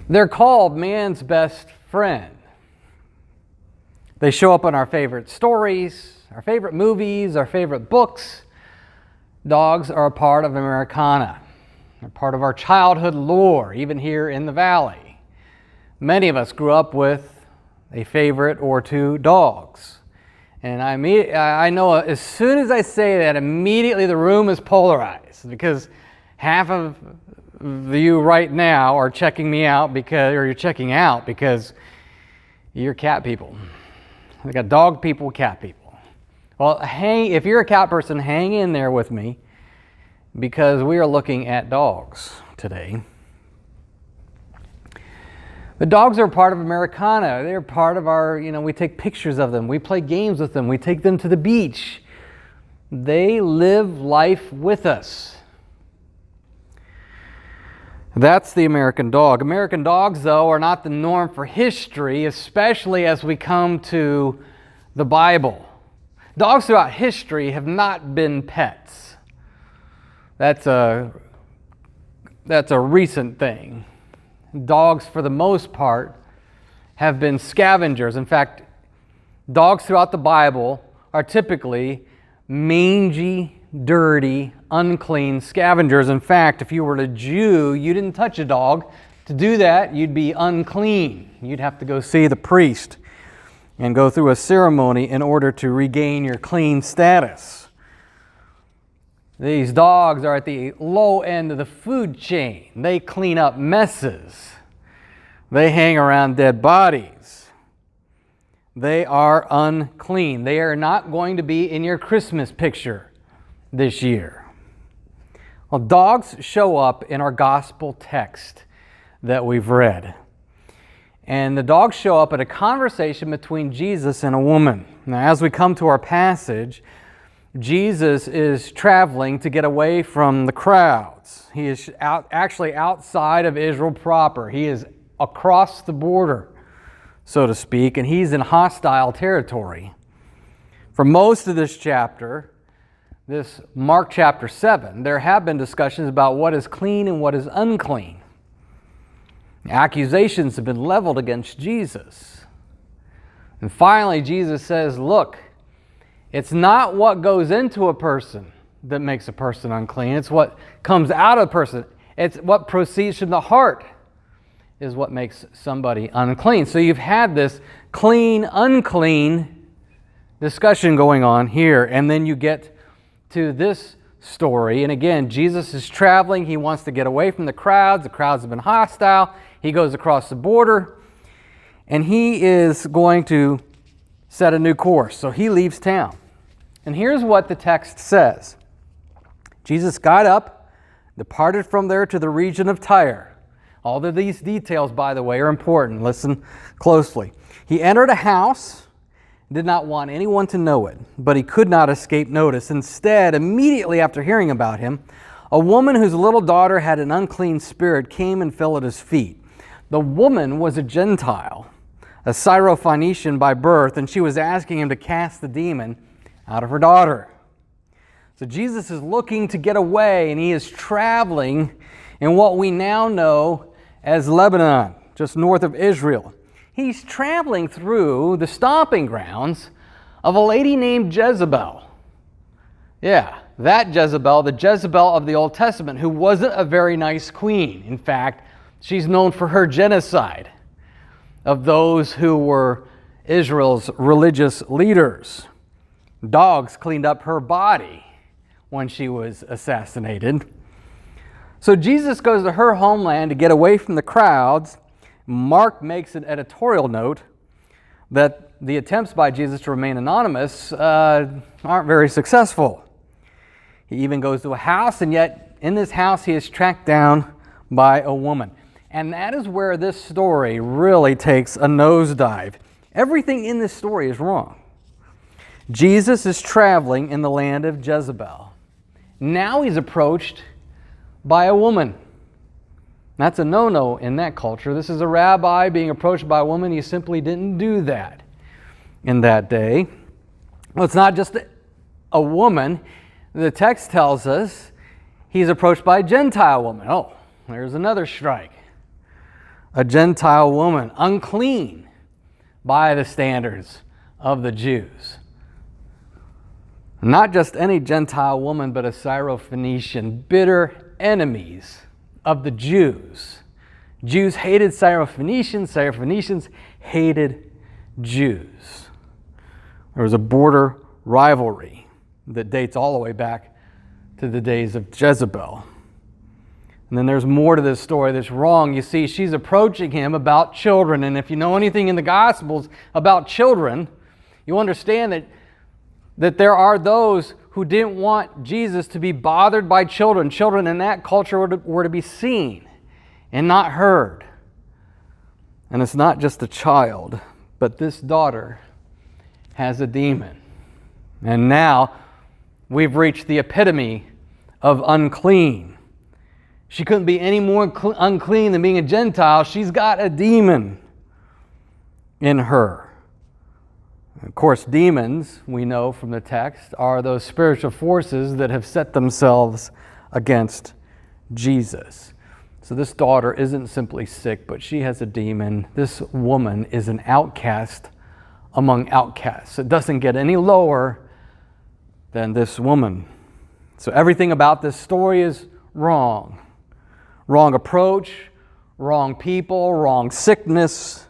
They're called man's best friend. They show up in our favorite stories, our favorite movies, our favorite books. Dogs are a part of Americana. They're part of our childhood lore, even here in the Valley. Many of us grew up with a favorite or two dogs. And I know as soon as I say that, immediately the room is polarized, because half of you right now are checking me out or you're checking out because you're cat people. We got dog people, cat people. Well, if you're a cat person, hang in there with me, because we are looking at dogs today. The dogs are part of Americana. They're part of our, we take pictures of them. We play games with them. We take them to the beach. They live life with us. That's the American dog. American dogs, though, are not the norm for history, especially as we come to the Bible. Dogs throughout history have not been pets. That's a recent thing. Dogs, for the most part, have been scavengers. In fact, dogs throughout the Bible are typically mangy, dirty, unclean scavengers. In fact, if you were a Jew, you didn't touch a dog. To do that, you'd be unclean. You'd have to go see the priest and go through a ceremony in order to regain your clean status. These dogs are at the low end of the food chain. They clean up messes. They hang around dead bodies. They are unclean. They are not going to be in your Christmas picture this year. Well, dogs show up in our gospel text that we've read. And the dogs show up at a conversation between Jesus and a woman. Now, as we come to our passage, Jesus is traveling to get away from the crowds. He is actually outside of Israel proper. He is across the border, so to speak, and he's in hostile territory. For most of this chapter, this Mark chapter 7, there have been discussions about what is clean and what is unclean. Accusations have been leveled against Jesus. And finally, Jesus says, look, it's not what goes into a person that makes a person unclean. It's what comes out of a person. It's what proceeds from the heart is what makes somebody unclean. So you've had this clean, unclean discussion going on here. And then you get to this story. And again, Jesus is traveling. He wants to get away from the crowds. The crowds have been hostile. He goes across the border. And he is going to set a new course. So he leaves town. And here's what the text says. Jesus got up, departed from there to the region of Tyre. All of these details, by the way, are important. Listen closely. He entered a house, did not want anyone to know it, but he could not escape notice. Instead, immediately after hearing about him, a woman whose little daughter had an unclean spirit came and fell at his feet. The woman was a Gentile, a Syrophoenician by birth, and she was asking him to cast the demon out of her daughter. So Jesus is looking to get away, and he is traveling in what we now know as Lebanon, just north of Israel. He's traveling through the stomping grounds of a lady named Jezebel. Yeah, that Jezebel, the Jezebel of the Old Testament, who wasn't a very nice queen. In fact, she's known for her genocide of those who were Israel's religious leaders. Dogs cleaned up her body when she was assassinated. So Jesus goes to her homeland to get away from the crowds. Mark makes an editorial note that the attempts by Jesus to remain anonymous aren't very successful. He even goes to a house, and yet in this house he is tracked down by a woman. And that is where this story really takes a nosedive. Everything in this story is wrong. Jesus is traveling in the land of Jezebel. Now he's approached by a woman. That's a no-no in that culture. This is a rabbi being approached by a woman. He simply didn't do that in that day. Well, it's not just a woman. The text tells us he's approached by a Gentile woman. Oh, there's another strike. a Gentile woman, unclean by the standards of the Jews. Not just any Gentile woman, but a Syrophoenician, bitter enemies of the Jews. Jews hated Syrophoenicians, Syrophoenicians hated Jews. There was a border rivalry that dates all the way back to the days of Jezebel. And then there's more to this story that's wrong. You see, she's approaching him about children. And if you know anything in the Gospels about children, you understand that there are those who didn't want Jesus to be bothered by children. Children in that culture were to be seen and not heard. And it's not just a child, but this daughter has a demon. And now we've reached the epitome of unclean. She couldn't be any more unclean than being a Gentile. She's got a demon in her. Of course, demons, we know from the text, are those spiritual forces that have set themselves against Jesus. So this daughter isn't simply sick, but she has a demon. This woman is an outcast among outcasts. It doesn't get any lower than this woman. So everything about this story is wrong. Wrong approach, wrong people, wrong sickness.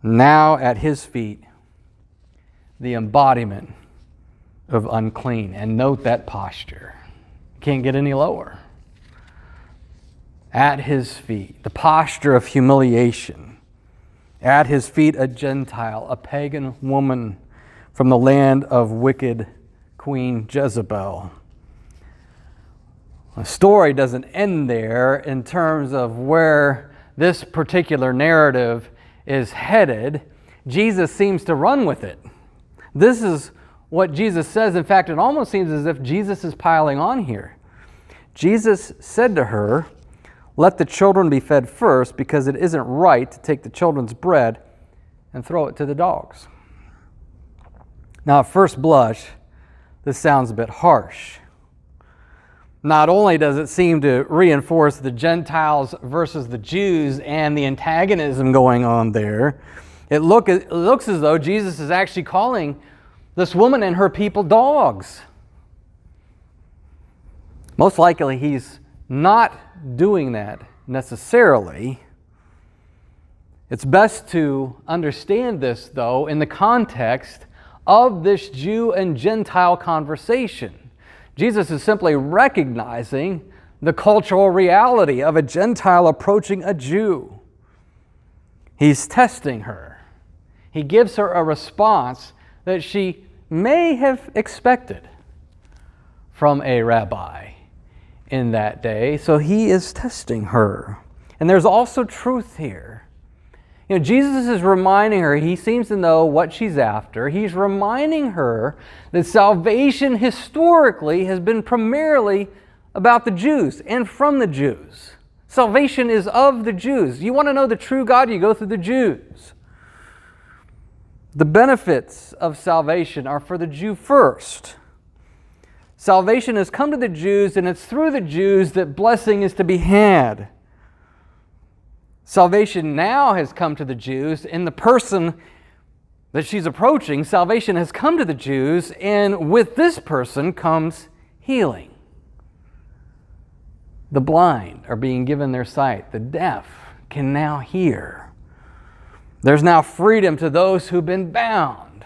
Now at his feet, the embodiment of unclean. And note that posture. Can't get any lower. At his feet, the posture of humiliation. At his feet, a Gentile, a pagan woman from the land of wicked Queen Jezebel. The story doesn't end there in terms of where this particular narrative is headed. Jesus seems to run with it. This is what Jesus says. In fact, it almost seems as if Jesus is piling on here. Jesus said to her, "Let the children be fed first, because it isn't right to take the children's bread and throw it to the dogs." Now, at first blush, this sounds a bit harsh. Not only does it seem to reinforce the Gentiles versus the Jews and the antagonism going on there, it looks as though Jesus is actually calling this woman and her people dogs. Most likely he's not doing that necessarily. It's best to understand this, though, in the context of this Jew and Gentile conversation. Jesus is simply recognizing the cultural reality of a Gentile approaching a Jew. He's testing her. He gives her a response that she may have expected from a rabbi in that day. So he is testing her. And there's also truth here. You know, Jesus is reminding her, he seems to know what she's after. He's reminding her that salvation historically has been primarily about the Jews and from the Jews. Salvation is of the Jews. You want to know the true God, you go through the Jews. The benefits of salvation are for the Jew first. Salvation has come to the Jews, and it's through the Jews that blessing is to be had. Salvation now has come to the Jews in the person that she's approaching. Salvation has come to the Jews, and with this person comes healing. The blind are being given their sight. The deaf can now hear. There's now freedom to those who've been bound.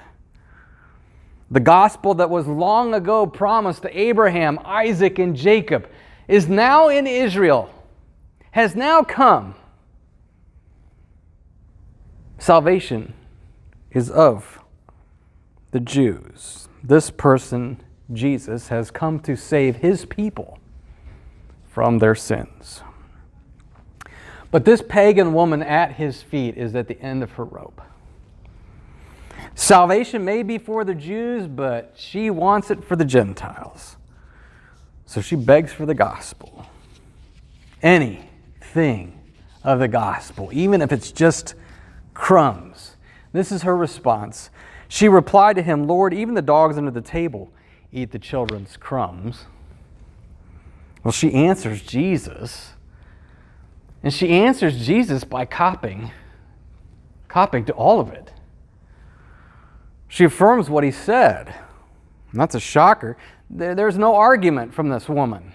The gospel that was long ago promised to Abraham, Isaac, and Jacob is now in Israel, has now come. Salvation is of the Jews. This person, Jesus, has come to save his people from their sins. But this pagan woman at his feet is at the end of her rope. Salvation may be for the Jews, but she wants it for the Gentiles. So she begs for the gospel. Anything of the gospel, even if it's just crumbs. This is her response. She replied to him, "Lord, even the dogs under the table eat the children's crumbs." Well, she answers Jesus And she answers Jesus by copying to all of it. She affirms what he said. And that's a shocker. There's no argument from this woman.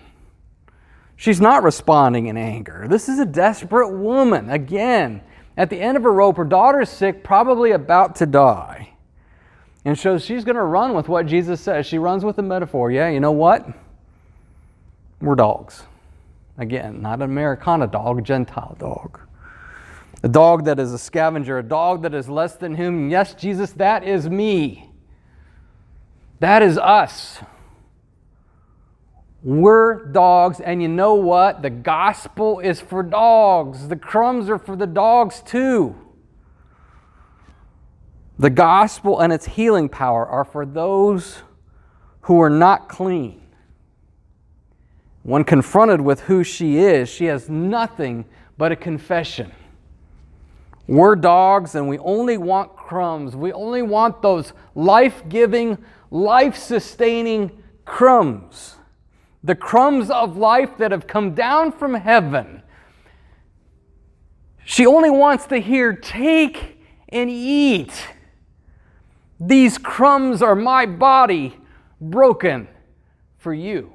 She's not responding in anger. This is a desperate woman. Again, at the end of her rope, her daughter's sick, probably about to die. And so she's going to run with what Jesus says. She runs with the metaphor. Yeah, you know what? We're dogs. Again, not an Americana dog, a Gentile dog. A dog that is a scavenger, a dog that is less than human. Yes, Jesus, that is me. That is us. We're dogs, and you know what? The gospel is for dogs. The crumbs are for the dogs too. The gospel and its healing power are for those who are not clean. When confronted with who she has nothing but a confession. We're dogs, and we only want crumbs. We only want those life-giving, life-sustaining crumbs. The crumbs of life that have come down from heaven. She only wants to hear, take and eat. These crumbs are my body broken for you.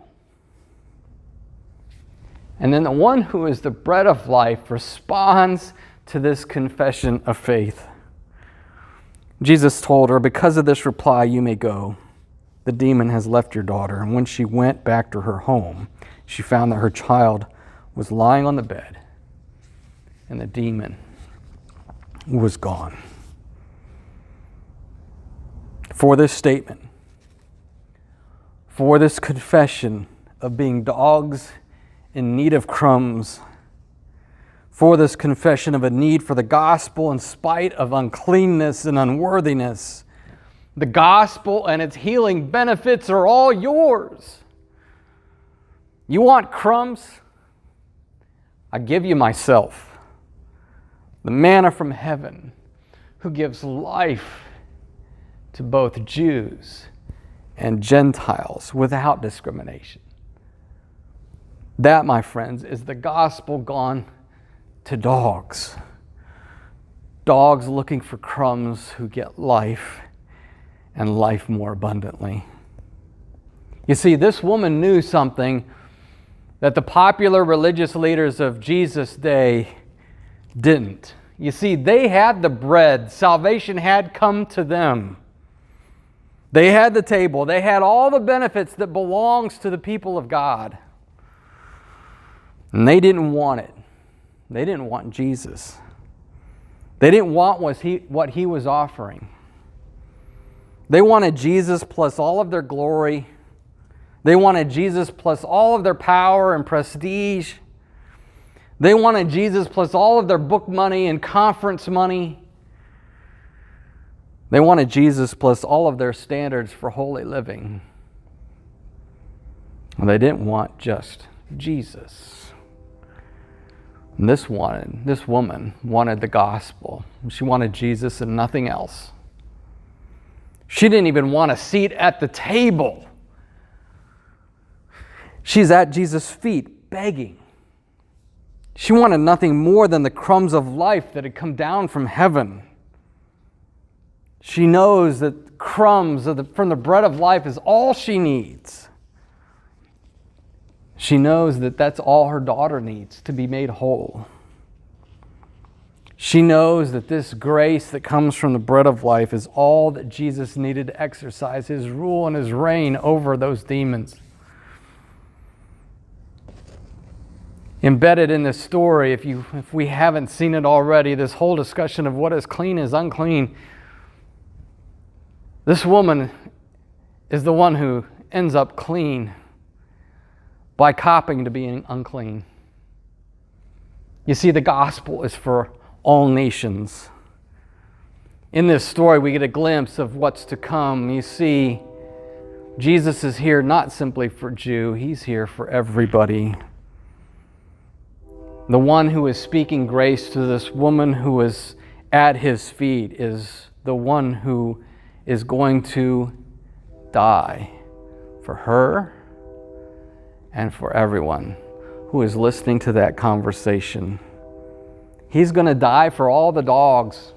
And then the one who is the bread of life responds to this confession of faith. Jesus told her, because of this reply, you may go. The demon has left your daughter. And when she went back to her home, she found that her child was lying on the bed, and the demon was gone. For this statement, for this confession of being dogs in need of crumbs, for this confession of a need for the gospel in spite of uncleanness and unworthiness, the gospel and its healing benefits are all yours. You want crumbs? I give you myself, the manna from heaven, who gives life to both Jews and Gentiles without discrimination. That, my friends, is the gospel gone to dogs. Dogs looking for crumbs who get life, and life more abundantly. You see, this woman knew something that the popular religious leaders of Jesus' day didn't. You see, they had the bread. Salvation had come to them. They had the table. They had all the benefits that belongs to the people of God. And they didn't want it. They didn't want Jesus. They didn't want what he was offering. They wanted Jesus plus all of their glory. They wanted Jesus plus all of their power and prestige. They wanted Jesus plus all of their book money and conference money. They wanted Jesus plus all of their standards for holy living. Well, they didn't want just Jesus. And this woman wanted the gospel. She wanted Jesus and nothing else. She didn't even want a seat at the table. She's at Jesus' feet begging. She wanted nothing more than the crumbs of life that had come down from heaven. She knows that crumbs from the bread of life is all she needs. She knows that that's all her daughter needs to be made whole. She knows that this grace that comes from the bread of life is all that Jesus needed to exercise his rule and his reign over those demons. Embedded in this story, if we haven't seen it already, this whole discussion of what is clean is unclean, this woman is the one who ends up clean by copying to being unclean. You see, the gospel is for all nations. In this story, we get a glimpse of what's to come. You see, Jesus is here not simply for Jew, he's here for everybody. The one who is speaking grace to this woman who is at his feet is the one who is going to die for her and for everyone who is listening to that conversation. He's going to die for all the dogs.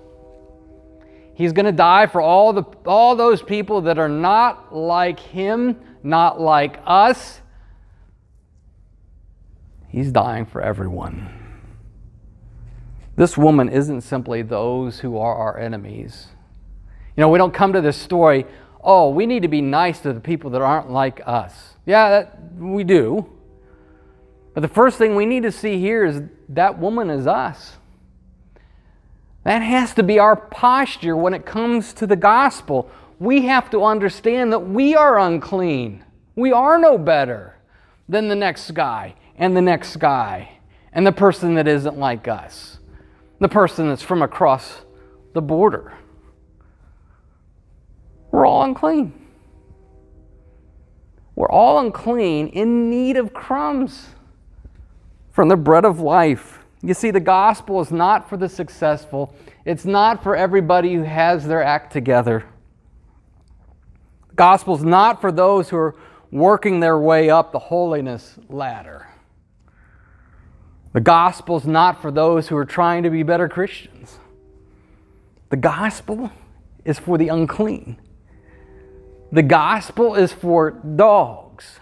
He's going to die for all those people that are not like him, not like us. He's dying for everyone. This woman isn't simply those who are our enemies. You know, we don't come to this story, oh, we need to be nice to the people that aren't like us. Yeah, we do. But the first thing we need to see here is that woman is us. That has to be our posture when it comes to the gospel. We have to understand that we are unclean. We are no better than the next guy and the next guy and the person that isn't like us, the person that's from across the border. We're all unclean. We're all unclean, in need of crumbs from the bread of life. You see, the gospel is not for the successful. It's not for everybody who has their act together. The gospel is not for those who are working their way up the holiness ladder. The gospel is not for those who are trying to be better Christians. The gospel is for the unclean. The gospel is for dogs.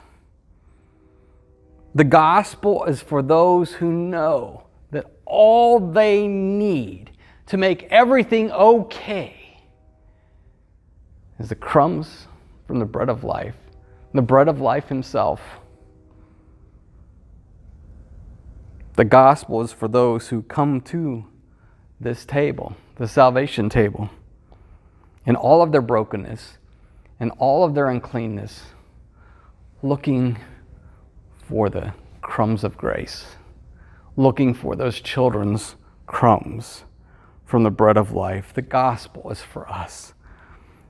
The gospel is for those who know that all they need to make everything okay is the crumbs from the bread of life, the bread of life himself. The gospel is for those who come to this table, the salvation table, in all of their brokenness and all of their uncleanness, looking for the crumbs of grace, looking for those children's crumbs from the bread of life. The gospel is for us.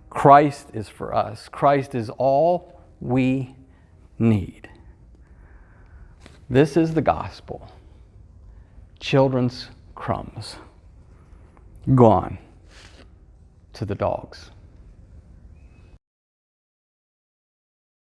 Christ is for us. Christ is all we need. This is the gospel. Children's crumbs gone to the dogs.